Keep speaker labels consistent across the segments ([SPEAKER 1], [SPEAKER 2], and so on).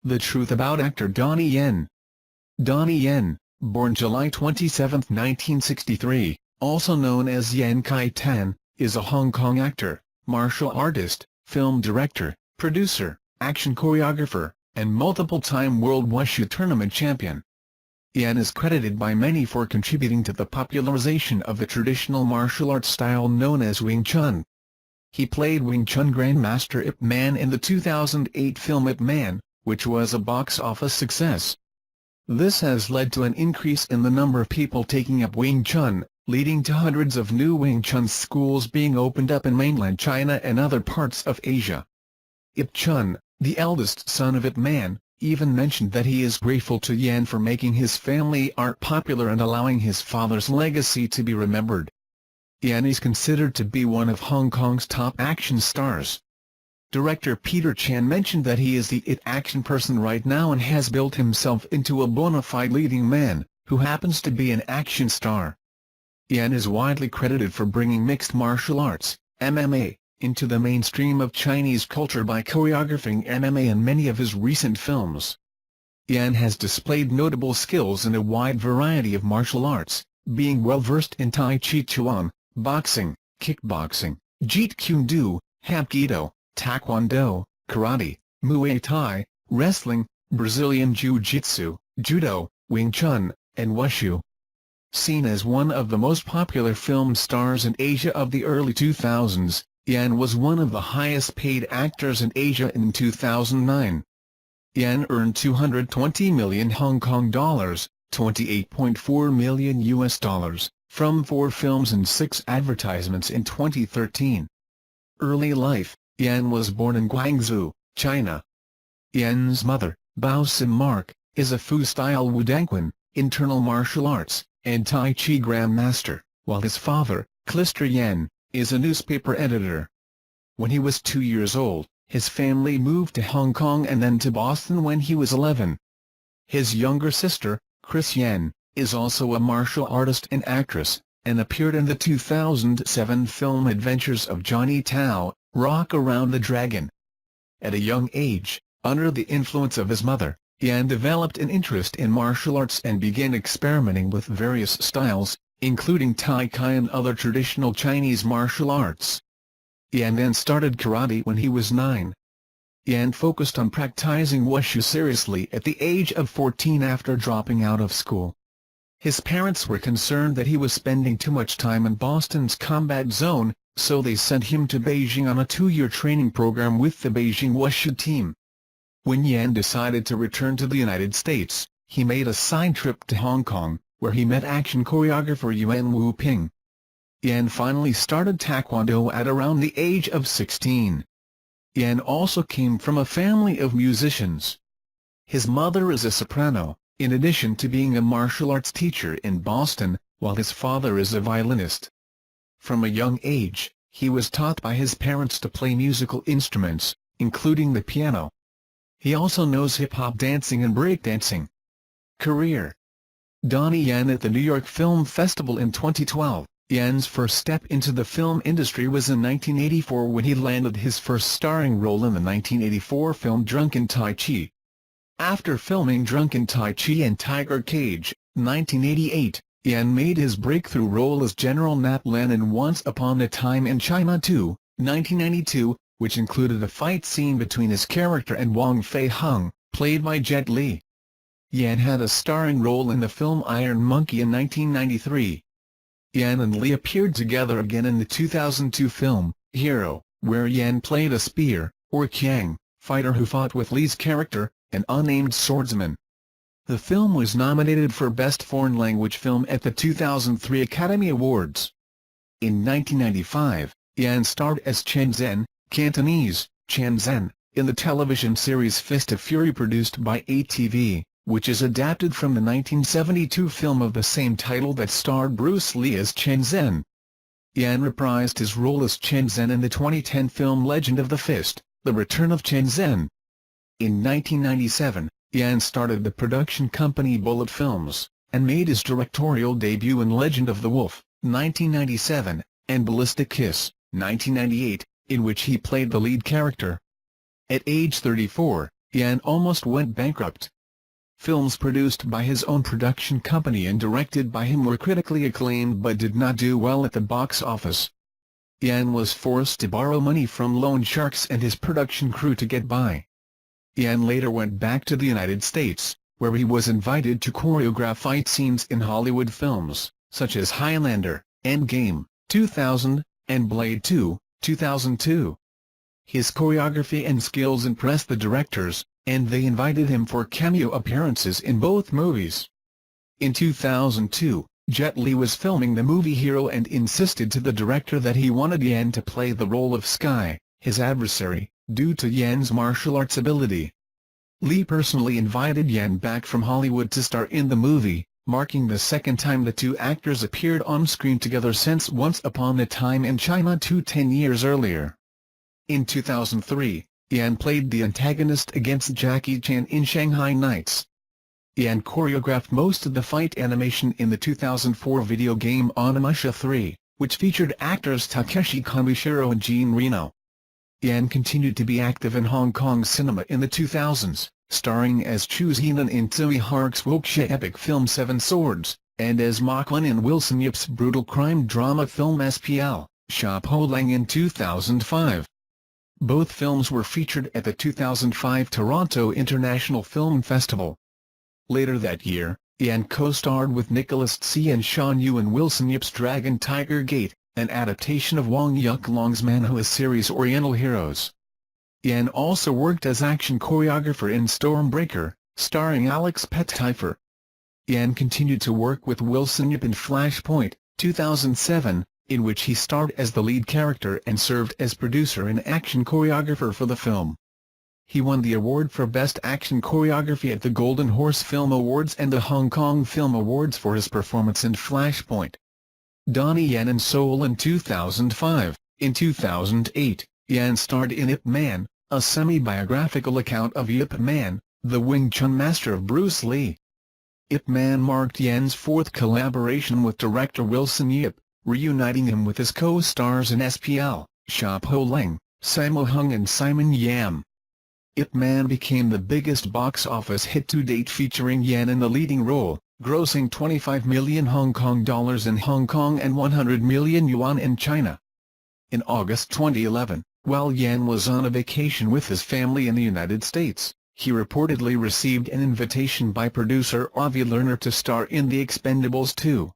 [SPEAKER 1] The truth about actor Donnie Yen. Donnie Yen, born July 27, 1963, also known as Yen Kai-tan, is a Hong Kong actor, martial artist, film director, producer, action choreographer, and multiple-time World Wushu Tournament champion. Yen is credited by many for contributing to the popularization of the traditional martial arts style known as Wing Chun. He played Wing Chun Grandmaster Ip Man in the 2008 film Ip Man, which was a box office success. This has led to an increase in the number of people taking up Wing Chun, leading to hundreds of new Wing Chun schools being opened up in mainland China and other parts of Asia. Ip Chun, the eldest son of Ip Man, even mentioned that he is grateful to Yen for making his family art popular and allowing his father's legacy to be remembered. Yen is considered to be one of Hong Kong's top action stars. Director Peter Chan mentioned that he is the it action person right now and has built himself into a bona fide leading man, who happens to be an action star. Yen is widely credited for bringing mixed martial arts, MMA, into the mainstream of Chinese culture by choreographing MMA in many of his recent films. Yen has displayed notable skills in a wide variety of martial arts, being well-versed in Tai Chi Chuan, boxing, kickboxing, Jeet Kune Do, Hapkido, Taekwondo, Karate, Muay Thai, wrestling, Brazilian Jiu-Jitsu, Judo, Wing Chun, and Wushu. Seen as one of the most popular film stars in Asia of the early 2000s, Yen was one of the highest-paid actors in Asia in 2009. Yen earned 220 million Hong Kong dollars, $28.4 million US, from 4 films and 6 advertisements in 2013. Early life. Yen was born in Guangzhou, China. Yen's mother, Bao Sim Mark, is a Fu-style Wudangquan, internal martial arts, and Tai Chi grandmaster, while his father, Clister Yen, is a newspaper editor. When he was 2 years old, his family moved to Hong Kong and then to Boston when he was 11. His younger sister, Chris Yen, is also a martial artist and actress, and appeared in the 2007 film Adventures of Johnny Tao, Rock Around the Dragon. At a young age, under the influence of his mother, Yen developed an interest in martial arts and began experimenting with various styles, including Tai Chi and other traditional Chinese martial arts. Yen then started karate when he was 9. Yen focused on practicing wushu seriously at the age of 14 after dropping out of school. His parents were concerned that he was spending too much time in Boston's combat zone, so they sent him to Beijing on a 2-year training program with the Beijing Wushu team. When Yen decided to return to the United States, he made a side trip to Hong Kong, where he met action choreographer Yuan Wu Ping. Yen finally started Taekwondo at around the age of 16. Yen also came from a family of musicians. His mother is a soprano, in addition to being a martial arts teacher in Boston, while his father is a violinist. From a young age, he was taught by his parents to play musical instruments, including the piano. He also knows hip-hop dancing and breakdancing. Career. Donnie Yen at the New York Film Festival in 2012. Yen's first step into the film industry was in 1984 when he landed his first starring role in the 1984 film Drunken Tai Chi. After filming Drunken Tai Chi and Tiger Cage, 1988, Yen made his breakthrough role as General Nat Lan in Once Upon a Time in China 2, 1992, which included a fight scene between his character and Wong Fei-hung, played by Jet Li. Yen had a starring role in the film Iron Monkey in 1993. Yen and Li appeared together again in the 2002 film, Hero, where Yen played a spear, or Qiang, fighter who fought with Li's character, an unnamed swordsman. The film was nominated for Best Foreign Language Film at the 2003 Academy Awards. In 1995, Yen starred as Chen Zhen, Cantonese, Chen Zhen, in the television series Fist of Fury produced by ATV, which is adapted from the 1972 film of the same title that starred Bruce Lee as Chen Zhen. Yen reprised his role as Chen Zhen in the 2010 film Legend of the Fist, The Return of Chen Zhen. In 1997, Yen started the production company Bullet Films, and made his directorial debut in Legend of the Wolf, 1997, and Ballistic Kiss, 1998, in which he played the lead character. At age 34, Yen almost went bankrupt. Films produced by his own production company and directed by him were critically acclaimed but did not do well at the box office. Yen was forced to borrow money from loan sharks and his production crew to get by. Yen later went back to the United States, where he was invited to choreograph fight scenes in Hollywood films, such as Highlander, Endgame, 2000, and Blade 2, 2002. His choreography and skills impressed the directors, and they invited him for cameo appearances in both movies. In 2002, Jet Li was filming the movie Hero and insisted to the director that he wanted Yen to play the role of Sky, his adversary, due to Yen's martial arts ability. Li personally invited Yen back from Hollywood to star in the movie, marking the second time the two actors appeared on screen together since Once Upon a Time in China 10 years earlier. In 2003, Yen played the antagonist against Jackie Chan in Shanghai Nights. Yen choreographed most of the fight animation in the 2004 video game Onimusha 3, which featured actors Takeshi Kamishiro and Jean Reno. Yen continued to be active in Hong Kong cinema in the 2000s, starring as Chu Zenan in Tsui Hark's wuxia epic film Seven Swords, and as Ma Quan in Wilson Yip's brutal crime drama film SPL, Sha Po Lang in 2005. Both films were featured at the 2005 Toronto International Film Festival. Later that year, Yen co-starred with Nicholas Tse and Sean Yu in Wilson Yip's Dragon Tiger Gate, an adaptation of Wong Yuk-long's manhwa series Oriental Heroes. Yen also worked as action choreographer in Stormbreaker, starring Alex Pettyfer. Yen continued to work with Wilson Yip in Flashpoint, 2007, in which he starred as the lead character and served as producer and action choreographer for the film. He won the award for Best Action Choreography at the Golden Horse Film Awards and the Hong Kong Film Awards for his performance in Flashpoint. Donnie Yen in Seoul in 2005. In 2008, Yen starred in Ip Man, a semi-biographical account of Ip Man, the Wing Chun master of Bruce Lee. Ip Man marked Yen's fourth collaboration with director Wilson Yip, reuniting him with his co-stars in SPL, Sha Po Lang, Sammo Hung and Simon Yam. Ip Man became the biggest box office hit to date, featuring Yen in the leading role, grossing 25 million Hong Kong dollars in Hong Kong and 100 million yuan in China. In August 2011, while Yen was on a vacation with his family in the United States, he reportedly received an invitation by producer Avi Lerner to star in The Expendables 2.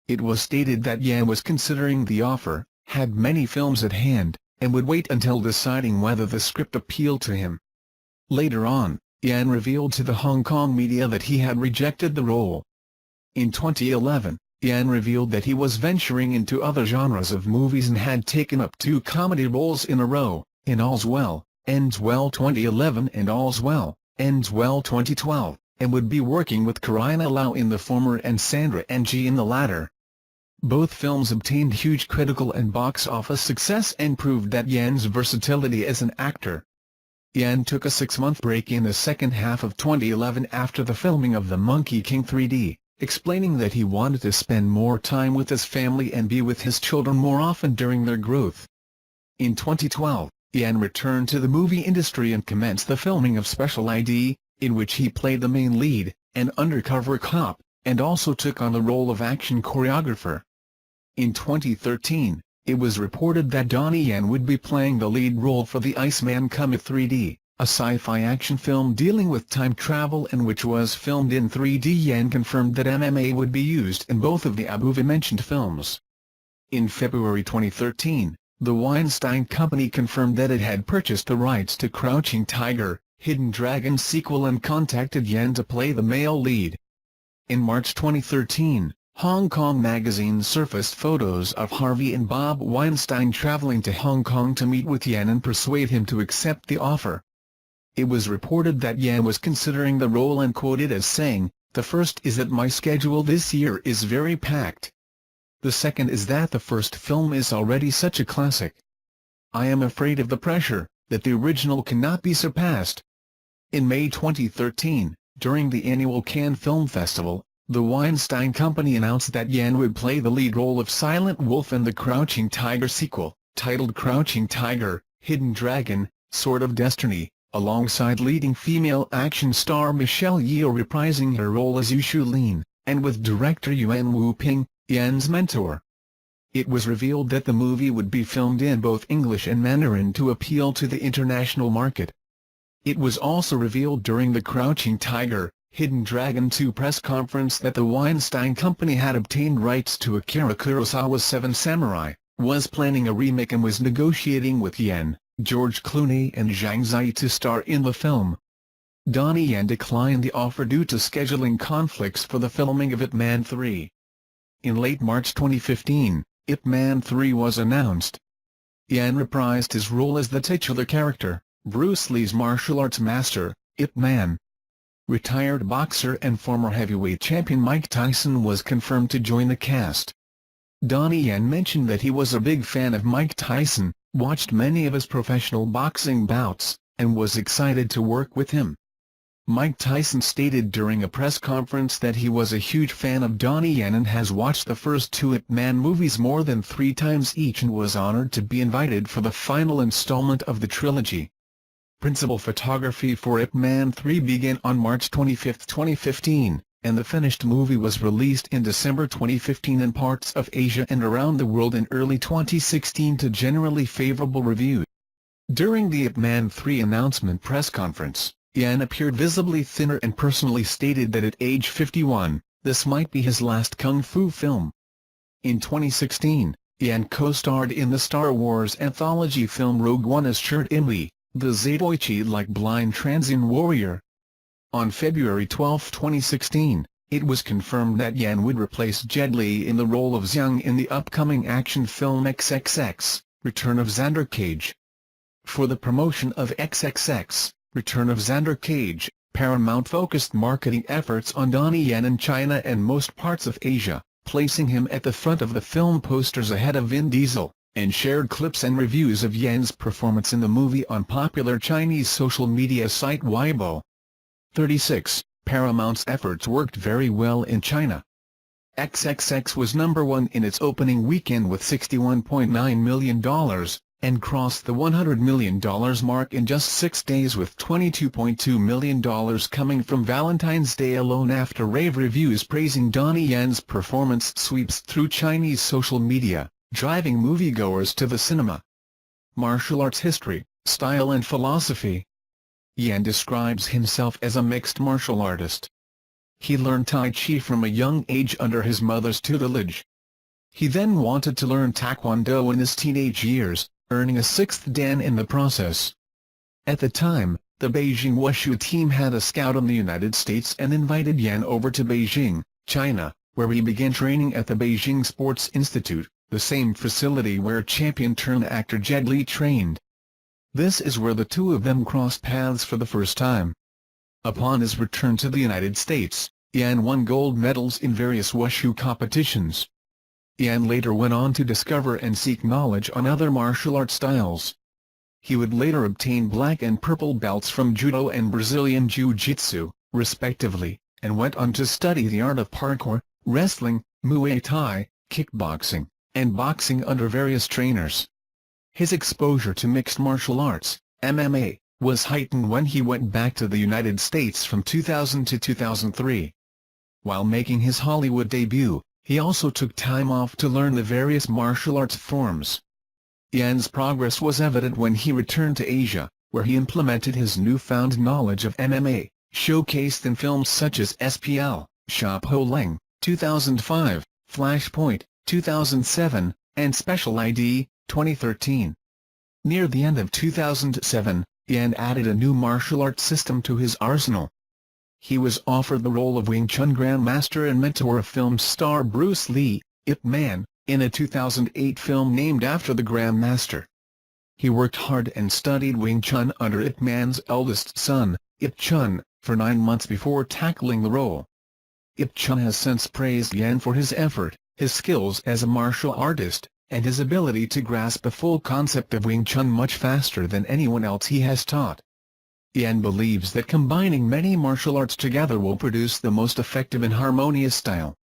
[SPEAKER 1] It was stated that Yen was considering the offer, had many films at hand, and would wait until deciding whether the script appealed to him. Later on, Yen revealed to the Hong Kong media that he had rejected the role. In 2011, Yen revealed that he was venturing into other genres of movies and had taken up 2 comedy roles in a row, in All's Well, Ends Well 2011 and All's Well, Ends Well 2012, and would be working with Karina Lau in the former and Sandra Ng in the latter. Both films obtained huge critical and box office success and proved that Yen's versatility as an actor. Yen took a 6-month break in the second half of 2011 after the filming of The Monkey King 3D, explaining that he wanted to spend more time with his family and be with his children more often during their growth. In 2012, Yen returned to the movie industry and commenced the filming of Special ID, in which he played the main lead, an undercover cop, and also took on the role of action choreographer. In 2013, it was reported that Donnie Yen would be playing the lead role for The Iceman Cometh 3D, a sci-fi action film dealing with time travel and which was filmed in 3D. Yen confirmed that MMA would be used in both of the above-mentioned films. In February 2013, the Weinstein Company confirmed that it had purchased the rights to Crouching Tiger, Hidden Dragon sequel and contacted Yen to play the male lead. In March 2013, Hong Kong Magazine surfaced photos of Harvey and Bob Weinstein traveling to Hong Kong to meet with Yen and persuade him to accept the offer. It was reported that Yen was considering the role and quoted as saying, "The first is that my schedule this year is very packed. The second is that the first film is already such a classic. I am afraid of the pressure, that the original cannot be surpassed." In May 2013, during the annual Cannes Film Festival, the Weinstein Company announced that Yen would play the lead role of Silent Wolf in the Crouching Tiger sequel, titled Crouching Tiger, Hidden Dragon, Sword of Destiny, alongside leading female action star Michelle Yeoh reprising her role as Wushu Lin, and with director Yuan Wu-ping, Yen's mentor. It was revealed that the movie would be filmed in both English and Mandarin to appeal to the international market. It was also revealed during the Crouching Tiger, Hidden Dragon 2 press conference that the Weinstein Company had obtained rights to Akira Kurosawa's Seven Samurai, was planning a remake and was negotiating with Yen, George Clooney and Zhang Ziyi to star in the film. Donnie Yen declined the offer due to scheduling conflicts for the filming of Ip Man 3. In late March 2015, Ip Man 3 was announced. Yen reprised his role as the titular character, Bruce Lee's martial arts master, Ip Man. Retired boxer and former heavyweight champion Mike Tyson was confirmed to join the cast. Donnie Yen mentioned that he was a big fan of Mike Tyson, watched many of his professional boxing bouts, and was excited to work with him. Mike Tyson stated during a press conference that he was a huge fan of Donnie Yen and has watched the first two Ip Man movies more than 3 times each and was honored to be invited for the final installment of the trilogy. Principal photography for Ip Man 3 began on March 25, 2015, and the finished movie was released in December 2015 in parts of Asia and around the world in early 2016 to generally favorable reviews. During the Ip Man 3 announcement press conference, Yen appeared visibly thinner and personally stated that at age 51, this might be his last kung fu film. In 2016, Yen co-starred in the Star Wars anthology film Rogue One as Shirt Imri, the Zatoichi-like blind Transian warrior. On February 12, 2016, it was confirmed that Yen would replace Jet Li in the role of Xiang in the upcoming action film XXX, Return of Xander Cage. For the promotion of XXX, Return of Xander Cage, Paramount focused marketing efforts on Donnie Yen in China and most parts of Asia, placing him at the front of the film posters ahead of Vin Diesel, and shared clips and reviews of Yen's performance in the movie on popular Chinese social media site Weibo. 36. Paramount's efforts worked very well in China. XXX was number 1 in its opening weekend with $61.9 million, and crossed the $100 million mark in just 6 days with $22.2 million coming from Valentine's Day alone after rave reviews praising Donnie Yen's performance sweeps through Chinese social media, driving moviegoers to the cinema. Martial arts history, style and philosophy. Yen describes himself as a mixed martial artist. He learned Tai Chi from a young age under his mother's tutelage. He then wanted to learn Taekwondo in his teenage years, earning a 6th Dan in the process. At the time, the Beijing Wushu team had a scout in the United States and invited Yen over to Beijing, China, where he began training at the Beijing Sports Institute, the same facility where champion-turned-actor Jet Li trained. This is where the two of them crossed paths for the first time. Upon his return to the United States, Yen won gold medals in various wushu competitions. Yen later went on to discover and seek knowledge on other martial art styles. He would later obtain black and purple belts from Judo and Brazilian Jiu-Jitsu, respectively, and went on to study the art of parkour, wrestling, Muay Thai, kickboxing, and boxing under various trainers. His exposure to mixed martial arts, MMA, was heightened when he went back to the United States from 2000 to 2003. While making his Hollywood debut, he also took time off to learn the various martial arts forms. Yen's progress was evident when he returned to Asia, where he implemented his newfound knowledge of MMA, showcased in films such as SPL, Sha Po Leng, 2005, Flashpoint, 2007, and Special ID, 2013. Near the end of 2007, Yen added a new martial arts system to his arsenal. He was offered the role of Wing Chun Grandmaster and mentor of film star Bruce Lee, Ip Man, in a 2008 film named after the Grandmaster. He worked hard and studied Wing Chun under Ip Man's eldest son, Ip Chun, for 9 months before tackling the role. Ip Chun has since praised Yen for his effort, his skills as a martial artist, and his ability to grasp the full concept of Wing Chun much faster than anyone else he has taught. Yen believes that combining many martial arts together will produce the most effective and harmonious style.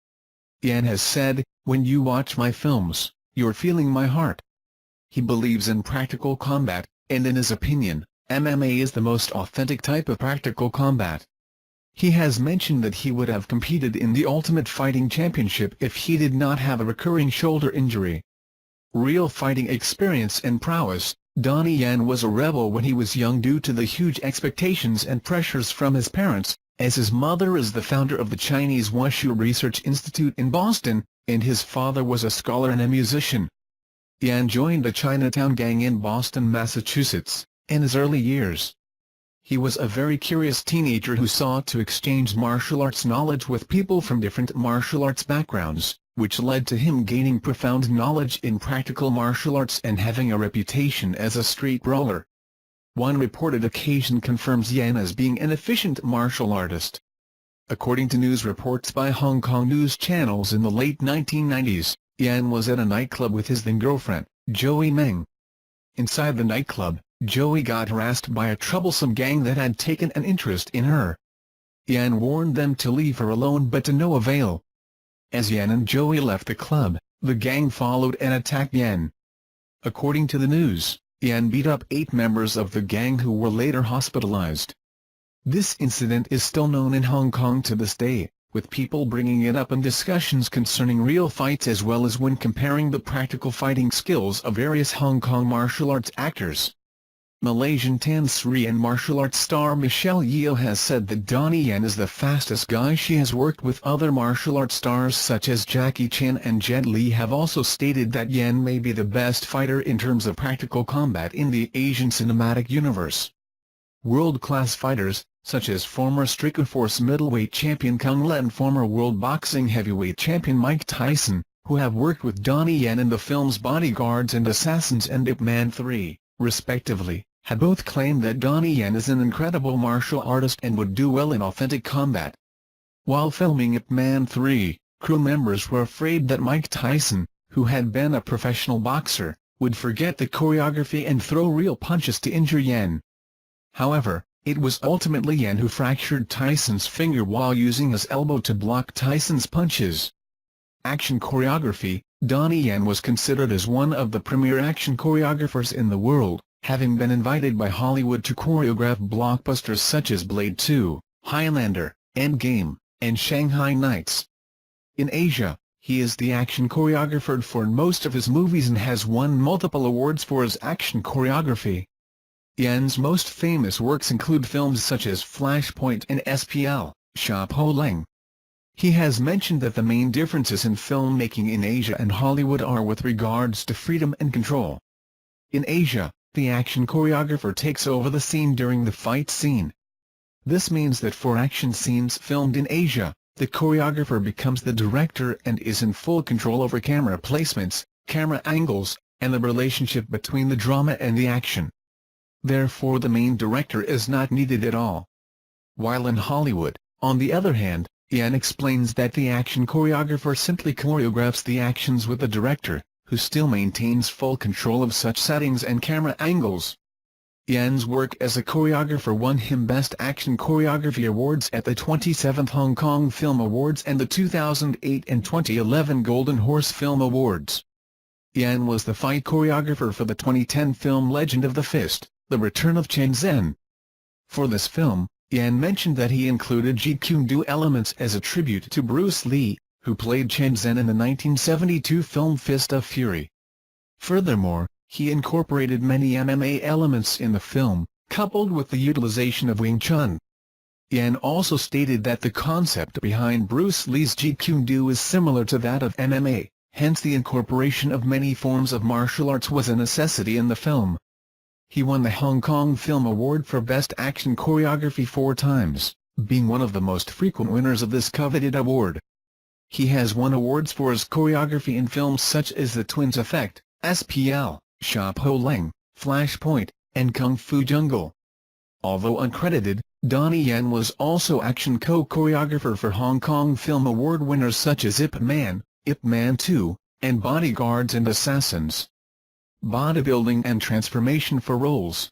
[SPEAKER 1] Yen has said, "When you watch my films, you're feeling my heart." He believes in practical combat, and in his opinion, MMA is the most authentic type of practical combat. He has mentioned that he would have competed in the Ultimate Fighting Championship if he did not have a recurring shoulder injury. Real fighting experience and prowess. Donnie Yen was a rebel when he was young due to the huge expectations and pressures from his parents, as his mother is the founder of the Chinese Wushu Research Institute in Boston, and his father was a scholar and a musician. Yen joined the Chinatown Gang in Boston, Massachusetts, in his early years. He was a very curious teenager who sought to exchange martial arts knowledge with people from different martial arts backgrounds, which led to him gaining profound knowledge in practical martial arts and having a reputation as a street brawler. One reported occasion confirms Yen as being an efficient martial artist. According to news reports by Hong Kong news channels in the late 1990s, Yen was at a nightclub with his then-girlfriend, Joey Meng. Inside the nightclub, Joey got harassed by a troublesome gang that had taken an interest in her. Yen warned them to leave her alone, but to no avail. As Yen and Joey left the club, the gang followed and attacked Yen. According to the news, Yen beat up 8 members of the gang who were later hospitalized. This incident is still known in Hong Kong to this day, with people bringing it up in discussions concerning real fights as well as when comparing the practical fighting skills of various Hong Kong martial arts actors. Malaysian Tan Sri and martial arts star Michelle Yeoh has said that Donnie Yen is the fastest guy. She has worked with other martial arts stars such as Jackie Chan and Jet Li. Have also stated that Yen may be the best fighter in terms of practical combat in the Asian cinematic universe. World-class fighters, such as former Strikeforce middleweight champion Kung Le and former world boxing heavyweight champion Mike Tyson, who have worked with Donnie Yen in the films Bodyguards and Assassins and Ip Man 3, respectively, have both claimed that Donnie Yen is an incredible martial artist and would do well in authentic combat. While filming Ip Man 3, crew members were afraid that Mike Tyson, who had been a professional boxer, would forget the choreography and throw real punches to injure Yen. However, it was ultimately Yen who fractured Tyson's finger while using his elbow to block Tyson's punches. Action choreography. Donnie Yen was considered as one of the premier action choreographers in the world, having been invited by Hollywood to choreograph blockbusters such as Blade 2, Highlander, Endgame, and Shanghai Nights. In Asia, he is the action choreographer for most of his movies and has won multiple awards for his action choreography. Yen's most famous works include films such as Flashpoint and SPL, Sha Po Leng. He has mentioned that the main differences in filmmaking in Asia and Hollywood are with regards to freedom and control. In Asia, the action choreographer takes over the scene during the fight scene. This means that for action scenes filmed in Asia, the choreographer becomes the director and is in full control over camera placements, camera angles, and the relationship between the drama and the action. Therefore the main director is not needed at all. While in Hollywood, on the other hand, Yen explains that the action choreographer simply choreographs the actions with the director, who still maintains full control of such settings and camera angles. Yen's work as a choreographer won him Best Action Choreography Awards at the 27th Hong Kong Film Awards and the 2008 and 2011 Golden Horse Film Awards. Yen was the fight choreographer for the 2010 film Legend of the Fist, The Return of Chen Zhen. For this film, Yen mentioned that he included Jeet Kune Do elements as a tribute to Bruce Lee, who played Chen Zhen in the 1972 film Fist of Fury. Furthermore, he incorporated many MMA elements in the film, coupled with the utilization of Wing Chun. Yen also stated that the concept behind Bruce Lee's Jeet Kune Do is similar to that of MMA, hence the incorporation of many forms of martial arts was a necessity in the film. He won the Hong Kong Film Award for Best Action Choreography 4 times, being one of the most frequent winners of this coveted award. He has won awards for his choreography in films such as The Twins Effect, SPL, Sha Po Leng, Flashpoint, and Kung Fu Jungle. Although uncredited, Donnie Yen was also action co-choreographer for Hong Kong Film Award winners such as Ip Man 2, and Bodyguards and Assassins. Bodybuilding and transformation for roles.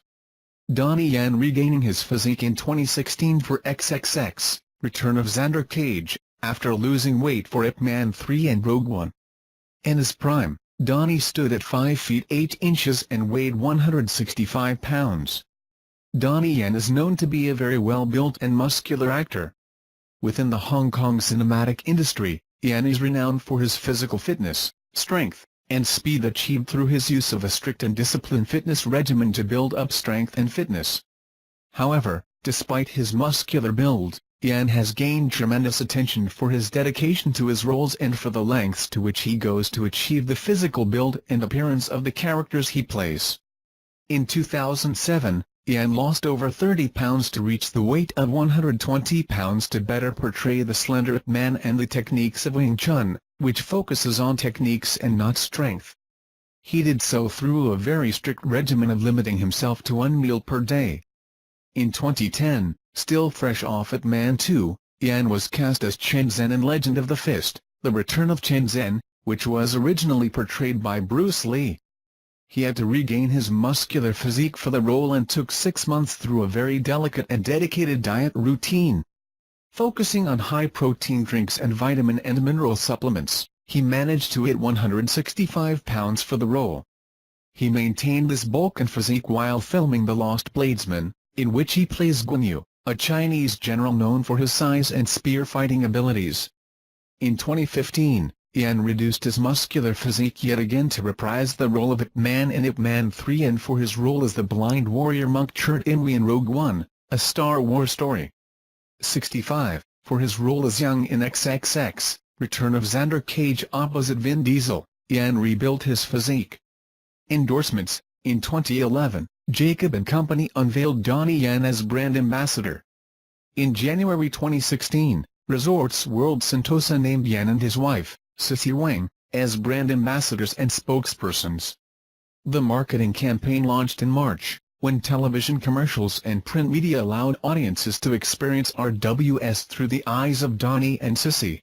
[SPEAKER 1] Donnie Yen regaining his physique in 2016 for XXX, Return of Xander Cage, after losing weight for Ip Man 3 and Rogue One. In his prime, Donnie stood at 5 feet 8 inches and weighed 165 pounds. Donnie Yen is known to be a very well-built and muscular actor. Within the Hong Kong cinematic industry, Yen is renowned for his physical fitness, strength, and speed achieved through his use of a strict and disciplined fitness regimen to build up strength and fitness. However, despite his muscular build, Yen has gained tremendous attention for his dedication to his roles and for the lengths to which he goes to achieve the physical build and appearance of the characters he plays. In 2007, Yen lost over 30 pounds to reach the weight of 120 pounds to better portray the slender man and the techniques of Wing Chun, which focuses on techniques and not strength. He did so through a very strict regimen of limiting himself to one meal per day. In 2010, still fresh off Ip Man 2, Yen was cast as Chen Zhen in Legend of the Fist, The Return of Chen Zhen, which was originally portrayed by Bruce Lee. He had to regain his muscular physique for the role and took 6 months through a very delicate and dedicated diet routine. Focusing on high-protein drinks and vitamin and mineral supplements, he managed to hit 165 pounds for the role. He maintained this bulk and physique while filming The Lost Bladesman, in which he plays Guan Yu, a Chinese general known for his size and spear fighting abilities. In 2015, Yen reduced his muscular physique yet again to reprise the role of Ip Man in Ip Man 3 and for his role as the blind warrior monk Chert Imwe in Rogue One, a Star Wars story. 65, for his role as Young in XXX, Return of Xander Cage opposite Vin Diesel, Yen rebuilt his physique. Endorsements. In 2011, Jacob & Company unveiled Donnie Yen as brand ambassador. In January 2016, Resorts World Sentosa named Yen and his wife, Sissy Wang, as brand ambassadors and spokespersons. The marketing campaign launched in March, when television commercials and print media allowed audiences to experience RWS through the eyes of Donnie and Sissy.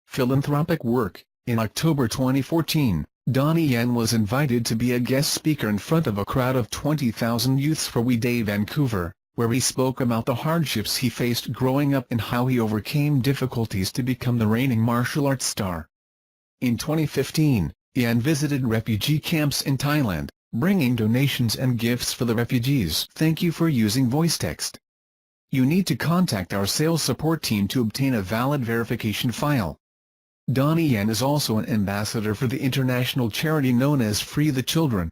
[SPEAKER 1] Philanthropic work. In October 2014, Donnie Yen was invited to be a guest speaker in front of a crowd of 20,000 youths for We Day Vancouver, where he spoke about the hardships he faced growing up and how he overcame difficulties to become the reigning martial arts star. In 2015, Yen visited refugee camps in Thailand, bringing donations and gifts for the refugees. Thank you for using voice text. You need to contact our sales support team to obtain a valid verification file. Donnie Yen is also an ambassador for the international charity known as Free the Children.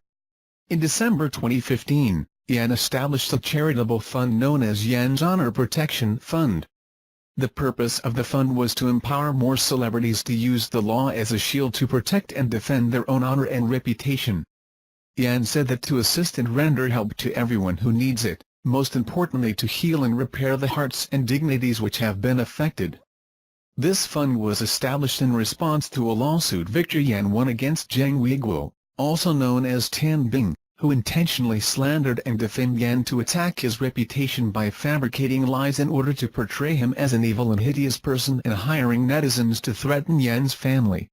[SPEAKER 1] In December 2015, Yen established a charitable fund known as Yen's Honor Protection Fund. The purpose of the fund was to empower more celebrities to use the law as a shield to protect and defend their own honor and reputation. Yen said that to assist and render help to everyone who needs it, most importantly to heal and repair the hearts and dignities which have been affected. This fund was established in response to a lawsuit Victor Yen won against Zheng Weiguo, also known as Tan Bing, who intentionally slandered and defamed Yen to attack his reputation by fabricating lies in order to portray him as an evil and hideous person and hiring netizens to threaten Yen's family.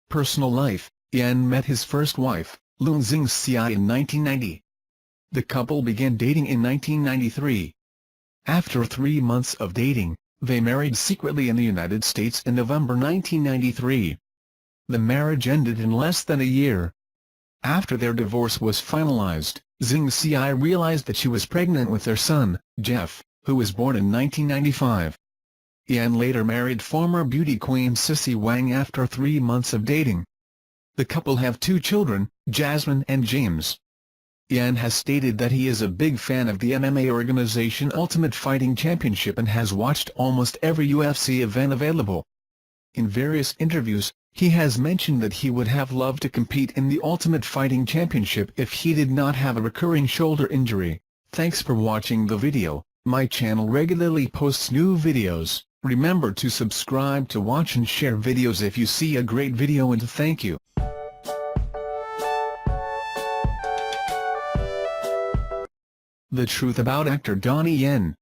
[SPEAKER 1] Personal life. Yen met his first wife, Lung Xingxia, in 1990. The couple began dating in 1993. After 3 months of dating, they married secretly in the United States in November 1993. The marriage ended in less than a year. After their divorce was finalized, Xingxia realized that she was pregnant with their son, Jeff, who was born in 1995. Yen later married former beauty queen Sissy Wang after 3 months of dating. The couple have 2 children, Jasmine and James. Yen has stated that he is a big fan of the MMA organization Ultimate Fighting Championship and has watched almost every UFC event available. In various interviews, he has mentioned that he would have loved to compete in the Ultimate Fighting Championship if he did not have a recurring shoulder injury. Thanks for watching the video. My channel regularly posts new videos. Remember to subscribe to watch and share videos if you see a great video, and thank you. The truth about actor Donnie Yen.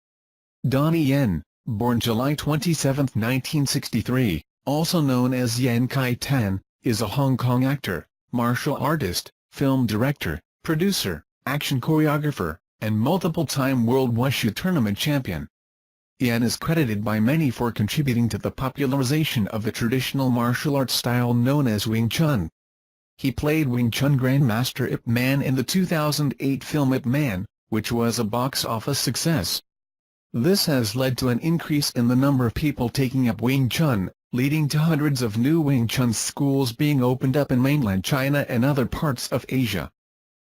[SPEAKER 1] Donnie Yen, born July 27, 1963, also known as Yen Kai-tan, is a Hong Kong actor, martial artist, film director, producer, action choreographer, and multiple-time World Wushu Tournament champion. Yen is credited by many for contributing to the popularization of the traditional martial arts style known as Wing Chun. He played Wing Chun Grandmaster Ip Man in the 2008 film Ip Man, which was a box office success. This has led to an increase in the number of people taking up Wing Chun, leading to hundreds of new Wing Chun schools being opened up in mainland China and other parts of Asia.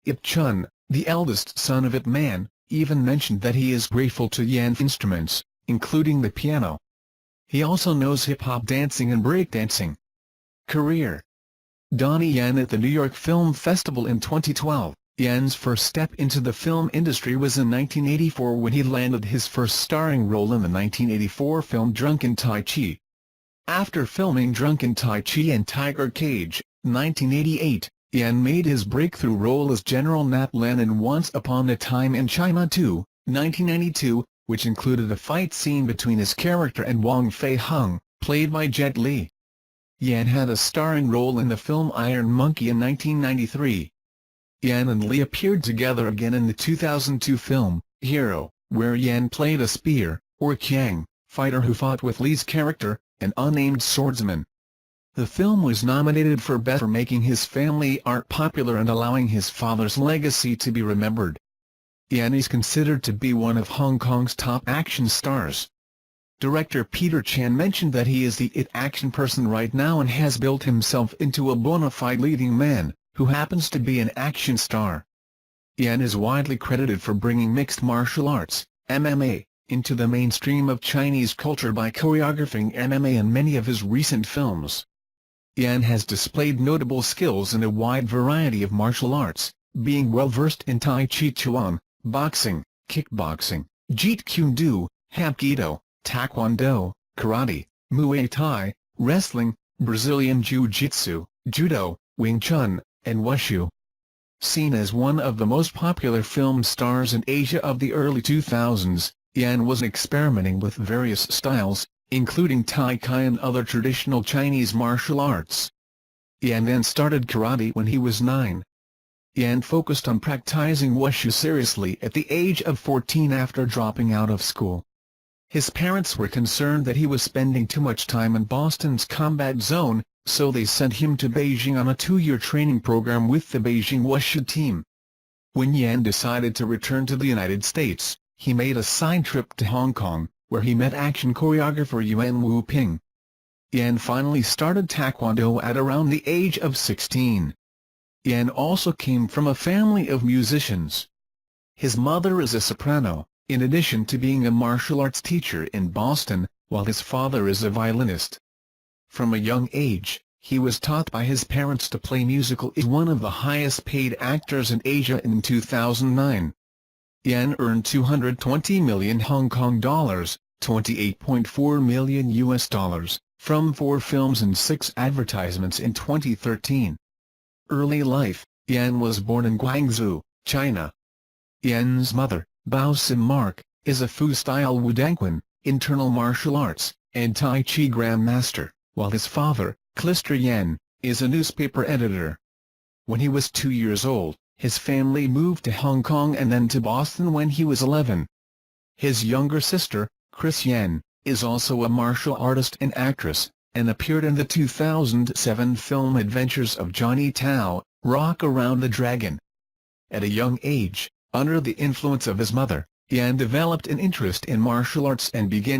[SPEAKER 1] Ip Chun, the eldest son of Ip Man, even mentioned that he is grateful to Yen for instruments, including the piano. He also knows hip-hop dancing and breakdancing. Career. Donnie Yen at the New York Film Festival in 2012. Yen's first step into the film industry was in 1984 when he landed his first starring role in the 1984 film Drunken Tai Chi. After filming Drunken Tai Chi and Tiger Cage, 1988, Yen made his breakthrough role as General Nat Len in Once Upon a Time in China 2, 1992, which included a fight scene between his character and Wong Fei-hung, played by Jet Li. Yen had a starring role in the film Iron Monkey in 1993. Yen and Li appeared together again in the 2002 film, Hero, where Yen played a spear, or Kyang, fighter who fought with Li's character, an unnamed swordsman. The film was nominated for Best for making his family art popular and allowing his father's legacy to be remembered. Yen is considered to be one of Hong Kong's top action stars. Director Peter Chan mentioned that he is the it action person right now and has built himself into a bona fide leading man, who happens to be an action star. Yen is widely credited for bringing mixed martial arts, MMA, into the mainstream of Chinese culture by choreographing MMA in many of his recent films. Yen has displayed notable skills in a wide variety of martial arts, being well-versed in Tai Chi Chuan, boxing, kickboxing, Jeet Kune Do, Hapkido, Taekwondo, Karate, Muay Thai, wrestling, Brazilian Jiu-Jitsu, Judo, Wing Chun, and Wushu. Seen as one of the most popular film stars in Asia of the early 2000s, Yen was experimenting with various styles, including Tai Chi and other traditional Chinese martial arts. Yen then started karate when he was 9. Yen focused on practicing Wushu seriously at the age of 14 after dropping out of school. His parents were concerned that he was spending too much time in Boston's combat zone, so they sent him to Beijing on a 2-year training program with the Beijing Wushu team. When Yen decided to return to the United States, he made a side trip to Hong Kong, where he met action choreographer Yuan Wu Ping. Yen finally started Taekwondo at around the age of 16. Yen also came from a family of musicians. His mother is a soprano, in addition to being a martial arts teacher in Boston, while his father is a violinist. From a young age, he was taught by his parents to play musical. Is one of the highest-paid actors in Asia in 2009. Yen earned 220 million Hong Kong dollars, $28.4 million US, from 4 films and 6 advertisements in 2013. Early life. Yen was born in Guangzhou, China. Yen's mother, Bao Sim Mark, is a Fu-style Wudangquan, internal martial arts, and Tai Chi grandmaster, while his father, Clister Yen, is a newspaper editor. When he was 2 years old, his family moved to Hong Kong and then to Boston when he was 11. His younger sister, Chris Yen, is also a martial artist and actress, and appeared in the 2007 film Adventures of Johnny Tao, Rock Around the Dragon. At a young age, under the influence of his mother, Yen developed an interest in martial arts and began